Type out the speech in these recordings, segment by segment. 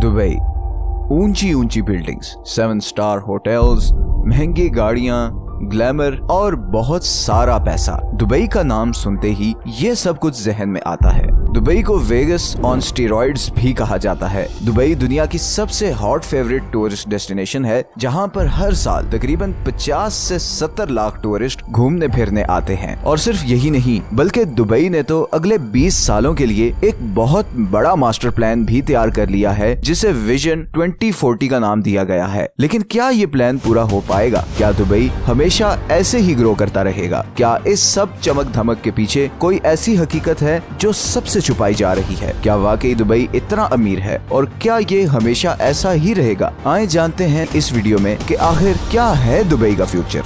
Dubai, ऊंची ऊंची buildings, 7 star hotels, महंगी गाड़ियां, ग्लैमर और बहुत सारा पैसा। दुबई का नाम सुनते ही ये सब कुछ जहन में आता है। दुबई को वेगस ऑन स्टेरॉइड्स भी कहा जाता है। दुबई दुनिया की सबसे हॉट फेवरेट टूरिस्ट डेस्टिनेशन है, जहां पर हर साल तकरीबन 50 से 70 लाख टूरिस्ट घूमने फिरने आते हैं। और सिर्फ यही नहीं, बल्कि दुबई ने तो अगले 20 सालों के लिए एक बहुत बड़ा मास्टर प्लान भी तैयार कर लिया है, जिसे विजन 2040 का नाम दिया गया है। लेकिन क्या ये प्लान पूरा हो पाएगा? क्या दुबई हमेशा ऐसे ही ग्रो करता रहेगा? क्या इस सब चमक धमक के पीछे कोई ऐसी हकीकत है जो सबसे छुपाई जा रही है? क्या वाकई दुबई इतना अमीर है और क्या ये हमेशा ऐसा ही रहेगा? आइए जानते हैं इस वीडियो में कि आखिर क्या है दुबई का फ्यूचर।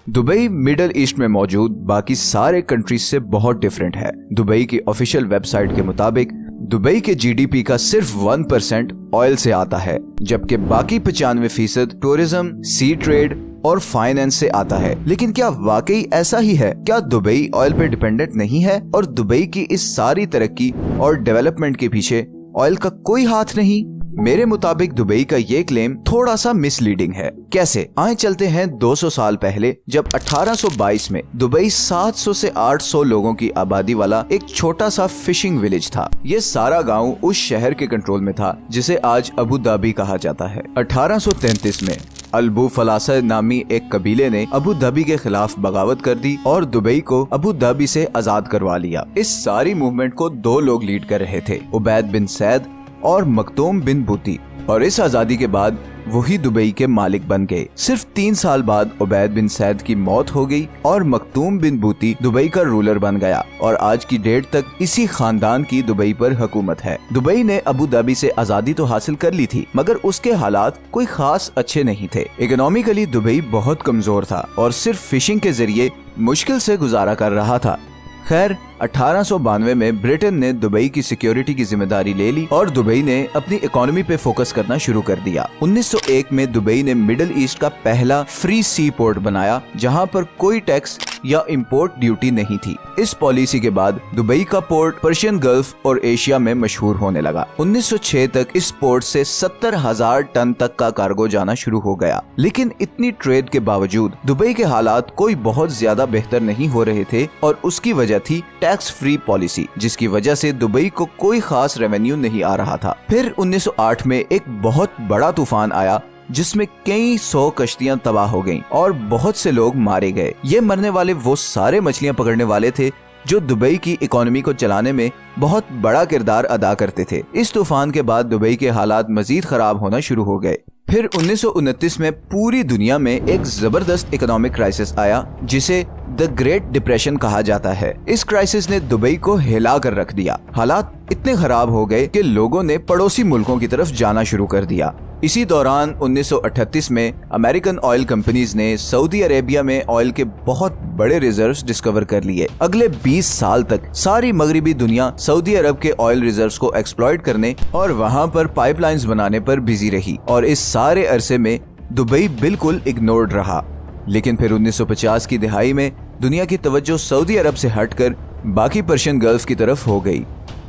दुबई मिडल ईस्ट में मौजूद बाकी सारे कंट्रीज से बहुत डिफरेंट है। दुबई की ऑफिशियल वेबसाइट के मुताबिक दुबई के जीडीपी का सिर्फ 1% ऑयल से आता है, जबकि बाकी 95% टूरिज्म, सी ट्रेड और फाइनेंस से आता है। लेकिन क्या वाकई ऐसा ही है? क्या दुबई ऑयल पे डिपेंडेंट नहीं है और दुबई की इस सारी तरक्की और डेवलपमेंट के पीछे ऑयल का कोई हाथ नहीं? मेरे मुताबिक दुबई का ये क्लेम थोड़ा सा मिसलीडिंग है। कैसे? आए चलते हैं 200 साल पहले, जब 1822 में दुबई 700 से 800 लोगों की आबादी वाला एक छोटा सा फिशिंग विलेज था। ये सारा गांव उस शहर के कंट्रोल में था जिसे आज अबू धाबी कहा जाता है। 1833 में अल्बू फलासा नामी एक कबीले ने अबू धाबी के खिलाफ बगावत कर दी और दुबई को अबू धाबी से आजाद करवा लिया। इस सारी मूवमेंट को 2 लोग लीड कर रहे थे, उबैद बिन सैद और मखदूम बिन बूती। और इस आजादी के बाद वही दुबई के मालिक बन गए। सिर्फ 3 साल बाद उबैद बिन सैद की मौत हो गई और मखदूम बिन बूती दुबई का रूलर बन गया और आज की डेट तक इसी खानदान की दुबई पर हुकूमत है। दुबई ने अबू धाबी से आजादी तो हासिल कर ली थी, मगर उसके हालात कोई खास अच्छे नहीं थे। इकोनॉमिकली दुबई बहुत कमजोर था और सिर्फ फिशिंग के जरिए मुश्किल से गुजारा कर रहा था। खैर 1892 में ब्रिटेन ने दुबई की सिक्योरिटी की जिम्मेदारी ले ली और दुबई ने अपनी इकोनॉमी पे फोकस करना शुरू कर दिया। 1901 में दुबई ने मिडिल ईस्ट का पहला फ्री सी पोर्ट बनाया, जहां पर कोई टैक्स या इंपोर्ट ड्यूटी नहीं थी। इस पॉलिसी के बाद दुबई का पोर्ट पर्शियन गल्फ और एशिया में मशहूर होने लगा। 1906 तक इस पोर्ट से 70,000 टन तक का कार्गो जाना शुरू हो गया। लेकिन इतनी ट्रेड के बावजूद दुबई के हालात कोई बहुत ज्यादा बेहतर नहीं हो रहे थे और उसकी वजह थी टैक्स फ्री पॉलिसी, जिसकी वजह से दुबई को कोई खास रेवेन्यू नहीं आ रहा था। फिर 1908 में एक बहुत बड़ा तूफान आया जिसमें कई 100 कश्तियां तबाह हो गईं और बहुत से लोग मारे गए। ये मरने वाले वो सारे मछलियां पकड़ने वाले थे जो दुबई की इकोनॉमी को चलाने में बहुत बड़ा किरदार अदा करते थे। इस तूफान के बाद दुबई के हालात मजीद खराब होना शुरू हो गए। फिर 1929 में पूरी दुनिया में एक जबरदस्त इकोनॉमिक क्राइसिस आया, जिसे द ग्रेट डिप्रेशन कहा जाता है। इस क्राइसिस ने दुबई को हिला कर रख दिया। हालात इतने खराब हो गए कि लोगों ने पड़ोसी मुल्कों की तरफ जाना शुरू कर दिया। इसी दौरान 1938 में अमेरिकन ऑयल कंपनीज ने सऊदी अरेबिया में ऑयल के बहुत बड़े रिजर्व्स डिस्कवर कर लिए। अगले 20 साल तक सारी मगरिबी दुनिया सऊदी अरब के ऑयल रिजर्व्स को एक्सप्लॉइट करने और वहां पर पाइपलाइंस बनाने पर बिजी रही और इस सारे अरसे में दुबई बिल्कुल इग्नोर्ड रहा। लेकिन फिर 1950 की दिहाई में दुनिया की तवज्जो सऊदी अरब से हटकर बाकी पर्शियन गल्फ की तरफ हो गई।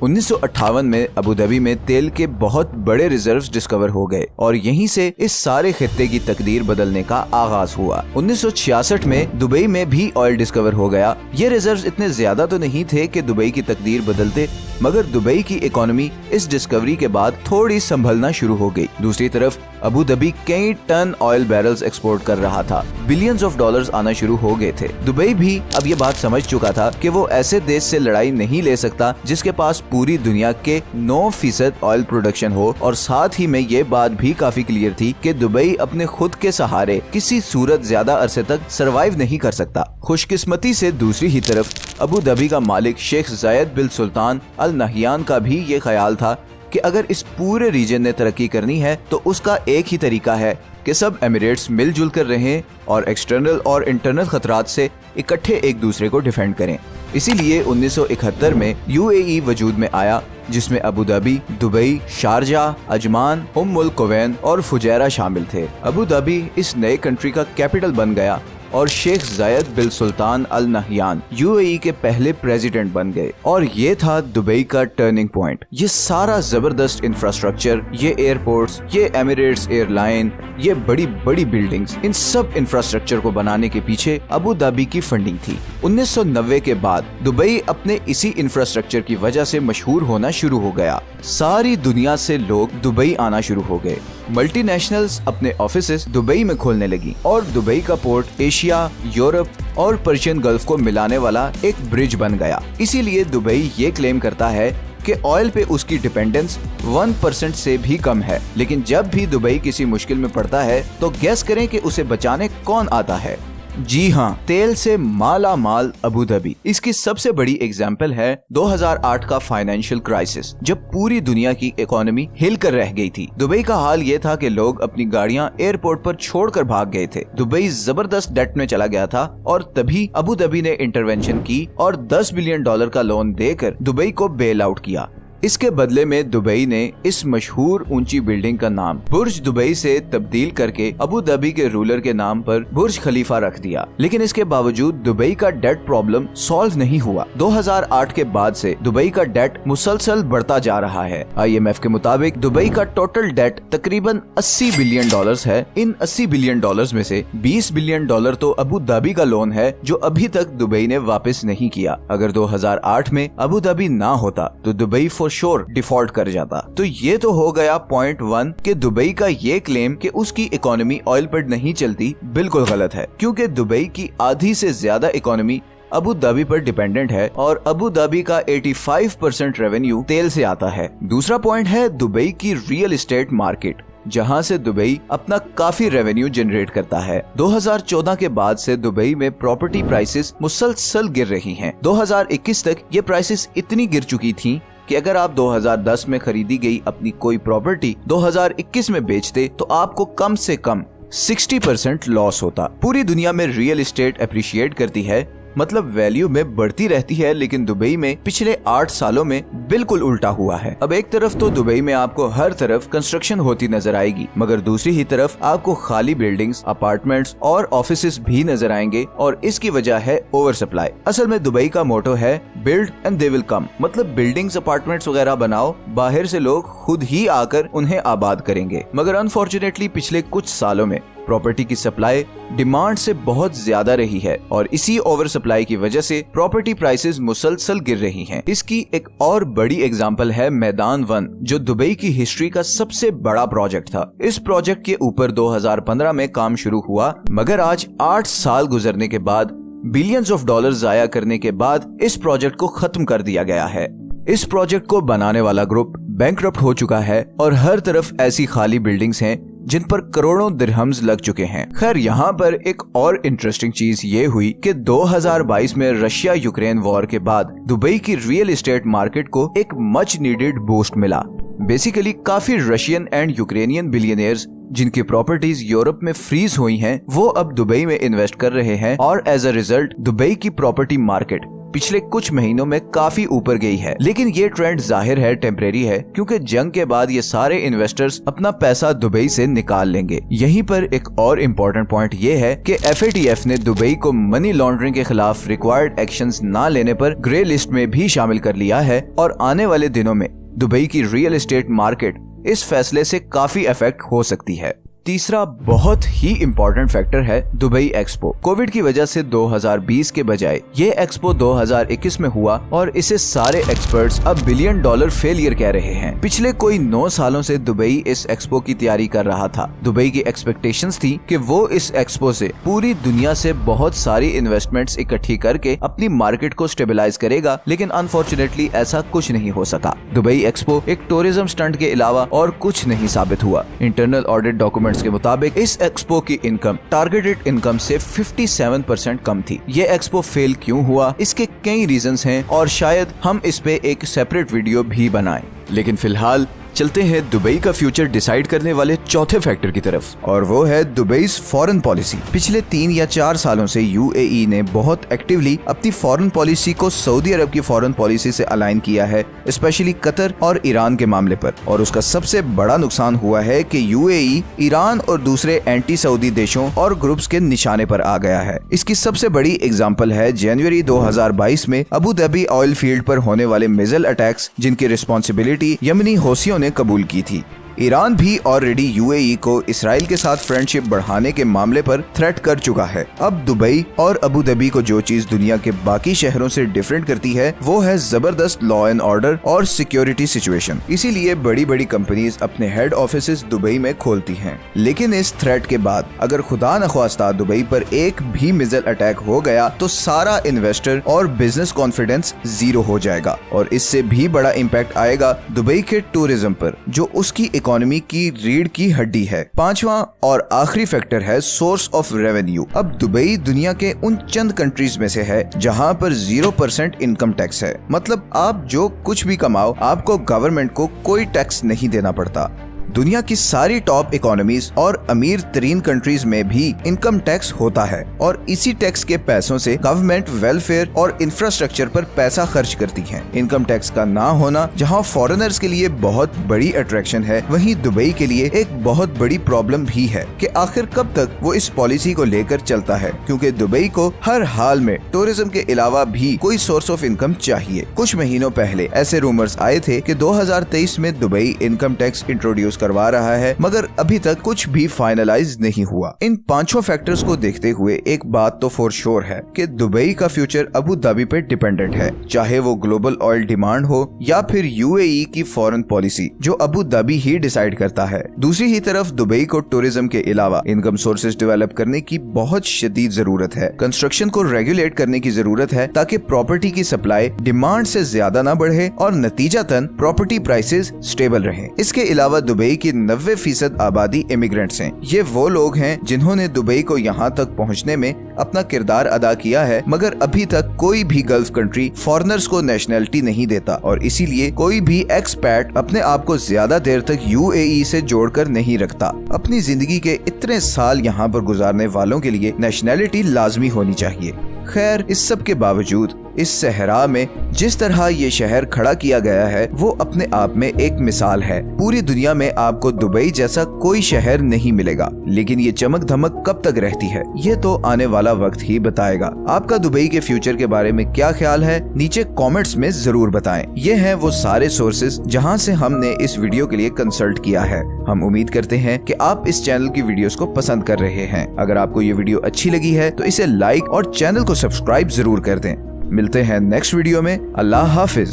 1958 में अबू धाबी में तेल के बहुत बड़े रिजर्व्स डिस्कवर हो गए और यहीं से इस सारे खित्ते की तकदीर बदलने का आगाज हुआ। 1966 में दुबई में भी ऑयल डिस्कवर हो गया। ये रिजर्व्स इतने ज्यादा तो नहीं थे कि दुबई की तकदीर बदलते, मगर दुबई की इकोनॉमी इस डिस्कवरी के बाद थोड़ी संभलना शुरू हो गई। दूसरी तरफ अबू धाबी कई टन ऑयल बैरल्स एक्सपोर्ट कर रहा था। बिलियंस ऑफ डॉलर्स आना शुरू हो गए थे। दुबई भी अब ये बात समझ चुका था कि वो ऐसे देश से लड़ाई नहीं ले सकता जिसके पास पूरी दुनिया के 9% ऑयल प्रोडक्शन हो, और साथ ही में ये बात भी काफी क्लियर थी कि दुबई अपने खुद के सहारे किसी सूरत ज्यादा अरसे तक सरवाइव नहीं कर सकता। खुशकिस्मती से दूसरी ही तरफ अबू धाबी का मालिक शेख जायद बिन सुल्तान अल नहयान का भी ये ख्याल था कि अगर इस पूरे रीजन ने तरक्की करनी है तो उसका एक ही तरीका है कि सब एमिरेट्स मिलजुल कर रहें और एक्सटर्नल और इंटरनल खतरात से इकट्ठे एक दूसरे को डिफेंड करें। इसीलिए 1971 में यूएई वजूद में आया, जिसमें Abu Dhabi, Dubai, Sharjah, Ajman, Umm al Quwain और फुजैरा शामिल थे। अबू धाबी इस नए कंट्री का कैपिटल बन गया और शेख जायद बिन सुल्तान अल नहयान यूएई के पहले प्रेसिडेंट बन गए और ये था दुबई का टर्निंग पॉइंट। ये सारा जबरदस्त इंफ्रास्ट्रक्चर, ये एयरपोर्ट्स, ये एमिरेट्स एयरलाइन, ये बड़ी बड़ी बिल्डिंग्स, इन सब इंफ्रास्ट्रक्चर को बनाने के पीछे अबू धाबी की फंडिंग थी। 1990 के बाद दुबई अपने इसी इंफ्रास्ट्रक्चर की वजह से मशहूर होना शुरू हो गया। सारी दुनिया से लोग दुबई आना शुरू हो गए। मल्टीनेशनल्स अपने ऑफिसेस दुबई में खोलने लगी और दुबई का पोर्ट एशिया, यूरोप और पर्शियन गल्फ को मिलाने वाला एक ब्रिज बन गया। इसीलिए दुबई ये क्लेम करता है कि ऑयल पे उसकी डिपेंडेंस 1% से भी कम है। लेकिन जब भी दुबई किसी मुश्किल में पड़ता है तो गेस करें कि उसे बचाने कौन आता है? जी हाँ, तेल से माला माल अबू धाबी। इसकी सबसे बड़ी एग्जाम्पल है 2008 का फाइनेंशियल क्राइसिस, जब पूरी दुनिया की इकोनॉमी हिलकर रह गई थी। दुबई का हाल ये था कि लोग अपनी गाड़ियां एयरपोर्ट पर छोड़कर भाग गए थे। दुबई जबरदस्त डेट में चला गया था और तभी अबू धाबी ने इंटरवेंशन की और $10 बिलियन का लोन देकर दुबई को बेल आउट किया। इसके बदले में दुबई ने इस मशहूर ऊंची बिल्डिंग का नाम बुर्ज दुबई से तब्दील करके अबू धाबी के रूलर के नाम पर बुर्ज खलीफा रख दिया। लेकिन इसके बावजूद दुबई का डेट प्रॉब्लम सॉल्व नहीं हुआ। 2008 के बाद से दुबई का डेट मुसलसल बढ़ता जा रहा है। IMF के मुताबिक दुबई का टोटल डेट तकरीबन $80 बिलियन है। इन $80 बिलियन में से $20 बिलियन तो अबू धाबी का लोन है जो अभी तक दुबई ने वापस नहीं किया। अगर 2008 में अबू धाबी ना होता तो दुबई श्योर डिफॉल्ट कर जाता। तो ये तो हो गया पॉइंट 1 कि दुबई का ये क्लेम कि उसकी इकोनॉमी ऑयल पर नहीं चलती बिल्कुल गलत है, क्योंकि दुबई की आधी से ज्यादा इकोनॉमी अबू धाबी पर डिपेंडेंट है और अबू धाबी का 85% रेवेन्यू तेल से आता है। दूसरा पॉइंट है दुबई की रियल एस्टेट मार्केट, जहां से दुबई अपना काफी रेवेन्यू जनरेट करता है। 2014 के बाद से दुबई में प्रॉपर्टी प्राइसेस मुसलसल गिर रही हैं। 2021 तक ये प्राइसेस इतनी गिर चुकी थी कि अगर आप 2010 में खरीदी गई अपनी कोई प्रॉपर्टी 2021 में बेचते तो आपको कम से कम 60% लॉस होता। पूरी दुनिया में रियल एस्टेट एप्रिशिएट करती है, मतलब वैल्यू में बढ़ती रहती है, लेकिन दुबई में पिछले 8 सालों में बिल्कुल उल्टा हुआ है। अब एक तरफ तो दुबई में आपको हर तरफ कंस्ट्रक्शन होती नजर आएगी, मगर दूसरी ही तरफ आपको खाली बिल्डिंग्स, अपार्टमेंट्स और ऑफिसेस भी नजर आएंगे और इसकी वजह है ओवर सप्लाई। असल में दुबई का मोटो है build and they will come, मतलब बिल्डिंग्स, अपार्टमेंट्स वगैरह बनाओ, बाहर से लोग खुद ही आकर उन्हें आबाद करेंगे। मगर अनफॉर्चुनेटली पिछले कुछ सालों में प्रॉपर्टी की सप्लाई डिमांड से बहुत ज्यादा रही है और इसी ओवर सप्लाई की वजह से प्रॉपर्टी प्राइसेस मुसलसल गिर रही हैं। इसकी एक और बड़ी एग्जांपल है मैदान 1, जो दुबई की हिस्ट्री का सबसे बड़ा प्रोजेक्ट था। इस प्रोजेक्ट के ऊपर 2015 में काम शुरू हुआ, मगर आज 8 साल गुजरने के बाद बिलियंस ऑफ डॉलर जाया करने के बाद इस प्रोजेक्ट को खत्म कर दिया गया है। इस प्रोजेक्ट को बनाने वाला ग्रुप बैंकरप्ट हो चुका है और हर तरफ ऐसी खाली बिल्डिंग्स हैं जिन पर करोड़ों दिरहम्स लग चुके हैं। खैर, यहाँ पर एक और इंटरेस्टिंग चीज ये हुई कि 2022 में रशिया यूक्रेन वॉर के बाद दुबई की रियल एस्टेट मार्केट को एक मच नीडेड बूस्ट मिला। बेसिकली काफी रशियन एंड यूक्रेनियन बिलियनियर्स जिनकी प्रॉपर्टीज यूरोप में फ्रीज हुई हैं, वो अब दुबई में इन्वेस्ट कर रहे हैं और एज अ रिजल्ट दुबई की प्रॉपर्टी मार्केट पिछले कुछ महीनों में काफी ऊपर गई है। लेकिन ये ट्रेंड जाहिर है टेम्परेरी है, क्योंकि जंग के बाद ये सारे इन्वेस्टर्स अपना पैसा दुबई से निकाल लेंगे। यहीं पर एक और इम्पोर्टेंट पॉइंट ये है कि FATF ने दुबई को मनी लॉन्ड्रिंग के खिलाफ रिक्वायर्ड एक्शंस ना लेने पर ग्रे लिस्ट में भी शामिल कर लिया है और आने वाले दिनों में दुबई की रियल एस्टेट मार्केट इस फैसले से काफी अफेक्ट हो सकती है। तीसरा बहुत ही इम्पोर्टेंट फैक्टर है दुबई एक्सपो। कोविड की वजह से 2020 के बजाय ये एक्सपो 2021 में हुआ और इसे सारे एक्सपर्ट्स अब $1 बिलियन फेलियर कह रहे हैं। पिछले कोई 9 सालों से दुबई इस एक्सपो की तैयारी कर रहा था। दुबई की एक्सपेक्टेशंस थी कि वो इस एक्सपो से पूरी दुनिया से बहुत सारी इन्वेस्टमेंट्स इकट्ठी करके अपनी मार्केट को स्टेबलाइज करेगा, लेकिन अनफॉर्चुनेटली ऐसा कुछ नहीं हो सका। दुबई एक्सपो एक टूरिज्म स्टंट के अलावा और कुछ नहीं साबित हुआ। इंटरनल ऑडिट डॉक्यूमेंट के मुताबिक इस एक्सपो की इनकम टारगेटेड इनकम से 57% कम थी। ये एक्सपो फेल क्यों हुआ, इसके कई रीजंस हैं और शायद हम इस पे एक सेपरेट वीडियो भी बनाएं। लेकिन फिलहाल चलते हैं दुबई का फ्यूचर डिसाइड करने वाले चौथे फैक्टर की तरफ, और वो है दुबई फॉरेन पॉलिसी। पिछले 3 या 4 सालों से यूएई ने बहुत एक्टिवली अपनी फॉरेन पॉलिसी को सऊदी अरब की फॉरेन पॉलिसी से अलाइन किया है, स्पेशली कतर और ईरान के मामले पर। और उसका सबसे बड़ा नुकसान हुआ है कि यूएई ईरान और दूसरे एंटी सऊदी देशों और ग्रुप्स के निशाने पर आ गया है। इसकी सबसे बड़ी एग्जांपल है जनवरी 2022 में अबू धाबी ऑयल फील्ड पर होने वाले मिसाइल अटैक्स, जिनकी रिस्पॉन्सिबिलिटी यमनी हौसियों ने कबूल की थी। ईरान भी ऑलरेडी यूएई को इसराइल के साथ फ्रेंडशिप बढ़ाने के मामले पर थ्रेट कर चुका है। अब दुबई और अबू धाबी को जो चीज दुनिया के बाकी शहरों से डिफरेंट करती है वो है जबरदस्त लॉ एंड ऑर्डर और सिक्योरिटी सिचुएशन। इसीलिए बड़ी बड़ी कंपनीज अपने हेड ऑफिसेस दुबई में खोलती हैं। लेकिन इस थ्रेट के बाद अगर खुदा न ख्वास्ता दुबई पर एक भी मिसाइल अटैक हो गया तो सारा इन्वेस्टर और बिजनेस कॉन्फिडेंस जीरो हो जाएगा, और इससे भी बड़ा इम्पैक्ट आएगा दुबई के टूरिज्म पर, जो उसकी इकोनॉमी की रीढ़ की हड्डी है। पांचवा और आखिरी फैक्टर है सोर्स ऑफ रेवेन्यू। अब दुबई दुनिया के उन चंद कंट्रीज में से है जहां पर 0% इनकम टैक्स है। मतलब आप जो कुछ भी कमाओ आपको गवर्नमेंट को कोई टैक्स नहीं देना पड़ता। दुनिया की सारी टॉप इकोनॉमीज और अमीर तरीन कंट्रीज में भी इनकम टैक्स होता है, और इसी टैक्स के पैसों से गवर्नमेंट वेलफेयर और इंफ्रास्ट्रक्चर पर पैसा खर्च करती है। इनकम टैक्स का ना होना जहां फॉरेनर्स के लिए बहुत बड़ी अट्रैक्शन है, वहीं दुबई के लिए एक बहुत बड़ी प्रॉब्लम भी है कि आखिर कब तक वो इस पॉलिसी को लेकर चलता है, क्योंकि दुबई को हर हाल में टूरिज्म के अलावा भी कोई सोर्स ऑफ इनकम चाहिए। कुछ महीनों पहले ऐसे रूमर्स आए थे कि 2023 में दुबई इनकम टैक्स इंट्रोड्यूस करवा रहा है, मगर अभी तक कुछ भी फाइनलाइज नहीं हुआ। इन पांचों फैक्टर्स को देखते हुए एक बात तो फॉर श्योर है कि दुबई का फ्यूचर अबू धाबी पे डिपेंडेंट है, चाहे वो ग्लोबल ऑयल डिमांड हो या फिर यूएई की फॉरेन पॉलिसी जो अबू धाबी ही डिसाइड करता है। दूसरी ही तरफ दुबई को टूरिज्म के अलावा इनकम सोर्सेज डेवलप करने की बहुत शदीद जरूरत है। कंस्ट्रक्शन को रेगुलेट करने की जरूरत है ताकि प्रॉपर्टी की सप्लाई डिमांड से ज्यादा न बढ़े और नतीजतन प्रॉपर्टी प्राइसेस स्टेबल रहे। इसके अलावा दुबई की 90% आबादी इमिग्रेंट्स हैं। ये वो लोग हैं जिन्होंने दुबई को यहाँ तक पहुँचने में अपना किरदार अदा किया है, मगर अभी तक कोई भी गल्फ कंट्री फॉरेनर्स को नेशनैलिटी नहीं देता, और इसीलिए कोई भी एक्सपैट अपने आप को ज्यादा देर तक यूएई से जोड़कर नहीं रखता। अपनी जिंदगी के इतने साल यहाँ पर गुजारने वालों के लिए नेशनैलिटी लाजमी होनी चाहिए। खैर, इस सब के बावजूद इस सहरा में जिस तरह ये शहर खड़ा किया गया है वो अपने आप में एक मिसाल है। पूरी दुनिया में आपको दुबई जैसा कोई शहर नहीं मिलेगा, लेकिन ये चमक धमक कब तक रहती है ये तो आने वाला वक्त ही बताएगा। आपका दुबई के फ्यूचर के बारे में क्या ख्याल है, नीचे कमेंट्स में जरूर बताएं। ये हैं वो सारे सोर्सेज जहां से हमने इस वीडियो के लिए कंसल्ट किया है। हम उम्मीद करते हैं कि आप इस चैनल की वीडियोस को पसंद कर रहे हैं। अगर आपको ये वीडियो अच्छी लगी है तो इसे लाइक और चैनल को सब्सक्राइब जरूर कर दें। मिलते हैं नेक्स्ट वीडियो में। अल्लाह हाफिज।